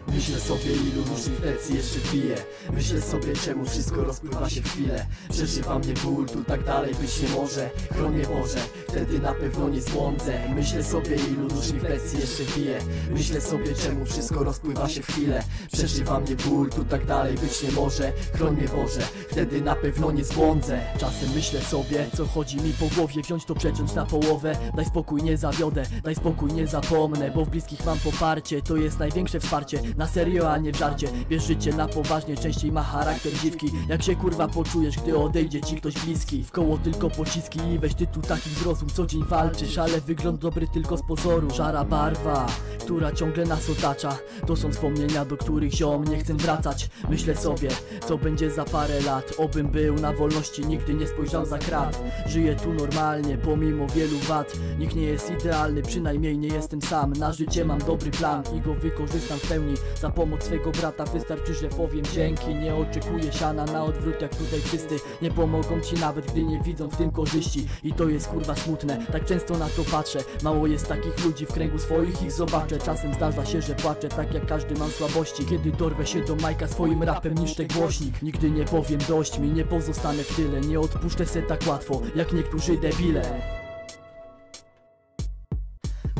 Myślę sobie, ilu różnych wersji jeszcze piję. Myślę sobie, czemu wszystko rozpływa się w chwilę. Przeżywa mnie ból, tu tak dalej być nie może. Chroń mnie Boże, wtedy na pewno nie zbłądzę. Myślę sobie, ilu różnych wersji jeszcze piję. Myślę sobie, czemu wszystko rozpływa się w chwilę. Przeżywa mnie ból, tu tak dalej być nie może. Chroń mnie Boże, wtedy na pewno nie zbłądzę. Czasem myślę sobie, co chodzi mi po głowie. Wziąć to, przeciąć na połowę. Daj spokój, nie zawiodę, daj spokój, nie zapomnę. Bo w bliskich mam poparcie, to jest największe wsparcie. Na serio, a nie w żarcie. Bierz życie na poważnie, częściej ma charakter dziwki. Jak się kurwa poczujesz, gdy odejdzie ci ktoś bliski? W koło tylko pociski i weź ty tu taki zrozum. Co dzień walczysz, ale wygląd dobry tylko z pozoru. Szara barwa, która ciągle nas otacza. To są wspomnienia, do których ziom nie chcę wracać. Myślę sobie, co będzie za parę lat. Obym był na wolności, nigdy nie spojrzał za krat. Żyję tu normalnie, pomimo wielu wad. Nikt nie jest idealny, przynajmniej nie jestem sam. Na życie mam dobry plan i go wykorzystam w pełni. Za pomoc swego brata wystarczy, że powiem dzięki. Nie oczekuję siana na odwrót jak tutaj wszyscy. Nie pomogą ci nawet, gdy nie widzą w tym korzyści. I to jest kurwa smutne, tak często na to patrzę. Mało jest takich ludzi, w kręgu swoich ich zobaczę. Czasem zdarza się, że płaczę, tak jak każdy mam słabości. Kiedy dorwę się do majka swoim rapem, niszczę głośnik. Nigdy nie powiem dość mi, nie pozostanę w tyle. Nie odpuszczę se tak łatwo, jak niektórzy debile.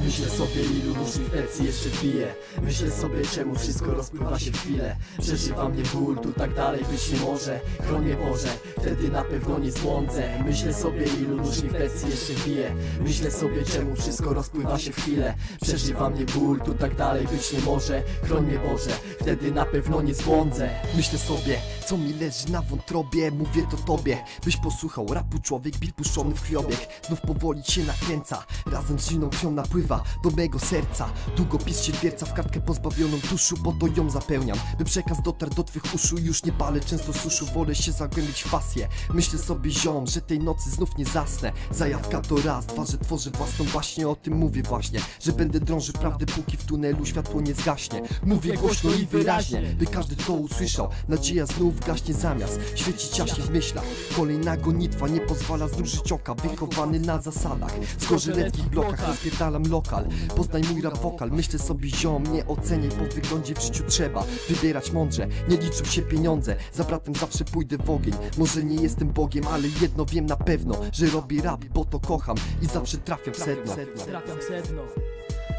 Myślę sobie, ilu różnych wersji jeszcze piję. Myślę sobie, czemu wszystko rozpływa się w chwilę. Przeżywa mnie ból, tu tak dalej być nie może. Chroń mnie Boże, wtedy na pewno nie zbłądzę. Myślę sobie, ilu różnych wersji jeszcze piję. Myślę sobie, czemu wszystko rozpływa się w chwilę. Przeżywa mnie ból, tu tak dalej być nie może. Chroń mnie Boże, wtedy na pewno nie zbłądzę. Myślę sobie, co mi leży na wątrobie. Mówię to tobie, byś posłuchał rapu. Człowiek bit puszczony w krwiobieg znów powoli się nakręca. Razem z zimną krwią napływa do mego serca. Długopis się wierca w kartkę pozbawioną tuszu, bo to ją zapełniam. By przekaz dotarł do twych uszu, już nie palę często suszu. Wolę się zagłębić w pasję. Myślę sobie, ziom, że tej nocy znów nie zasnę. Zajawka to raz, dwa, że tworzę własną baśnię. O tym mówię właśnie, że będę drążył prawdę, póki w tunelu światło nie zgaśnie. Mówię głośno i wyraźnie, by każdy to usłyszał. Nadzieja znów gaśnie zamiast świecić jaśnie w myślach. Kolejna gonitwa nie pozwala zmrużyć oka. Wychowany na zasadach, w skorzeleckich blokach rozpierdalam lokal. Poznaj mój rap wokal, myślę sobie, ziom, nie oceniaj po wyglądzie, w życiu trzeba wybierać mądrze, nie liczą się pieniądze. Za bratem zawsze pójdę w ogień. Może nie jestem Bogiem, ale jedno wiem na pewno, że robię rap, bo to kocham i zawsze trafiam w sedno.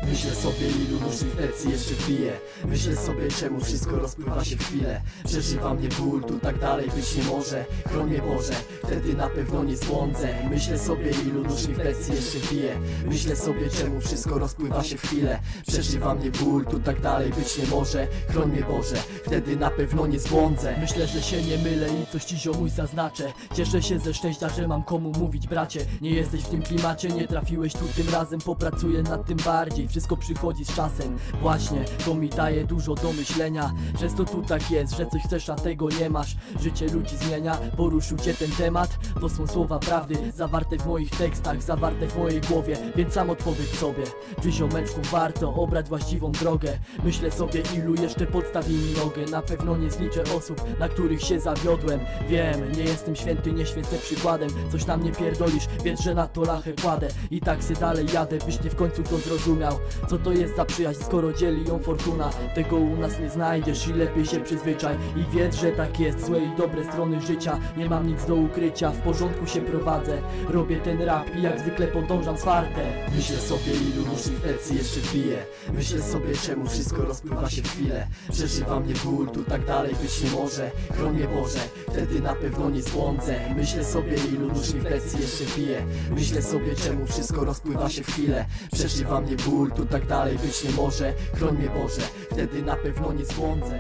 Myślę sobie, ilu różnych wersji jeszcze piję. Myślę sobie, czemu wszystko rozpływa się w chwilę. Przeżywa mnie ból, tu tak dalej być nie może. Chroń mnie Boże, wtedy na pewno nie zbłądzę. Myślę sobie, ilu różnych wersji jeszcze piję. Myślę sobie, czemu wszystko rozpływa się w chwilę. Przeżywa mnie ból, tu tak dalej być nie może. Chroń mnie Boże, wtedy na pewno nie zbłądzę. Myślę, że się nie mylę i coś ci ziomuś zaznaczę. Cieszę się ze szczęścia, że mam komu mówić, bracie. Nie jesteś w tym klimacie, nie trafiłeś tu tym razem. Popracuję nad tym bardziej. Wszystko przychodzi z czasem, właśnie to mi daje dużo do myślenia. Często tu tak jest, że coś chcesz, a tego nie masz. Życie ludzi zmienia, poruszył cię ten temat. To są słowa prawdy, zawarte w moich tekstach, zawarte w mojej głowie. Więc sam odpowiedz sobie, czy ziomeczku warto obrać właściwą drogę. Myślę sobie, ilu jeszcze podstawi mi nogę. Na pewno nie zliczę osób, na których się zawiodłem. Wiem, nie jestem święty, nie świecę przykładem. Coś na mnie pierdolisz, więc że na to lachę kładę. I tak się dalej jadę, byś ty w końcu to zrozumiał. Co to jest za przyjaźń, skoro dzieli ją fortuna? Tego u nas nie znajdziesz i lepiej się przyzwyczaj. I wiedz, że tak jest, złe i dobre strony życia. Nie mam nic do ukrycia, w porządku się prowadzę. Robię ten rap i jak zwykle podążam z fartem. Myślę sobie, ilu różnych wersji jeszcze piję. Myślę sobie, czemu wszystko rozpływa się w chwilę. Przeżywa mnie ból, tu tak dalej być nie może. Chroń mnie Boże, wtedy na pewno nie zbłądzę. Myślę sobie, ilu różnych wersji jeszcze piję. Myślę sobie, czemu wszystko rozpływa się w chwilę. Przeżywa mnie ból, tu tak dalej być nie może. Chroń mnie Boże, wtedy na pewno nie zbłądzę.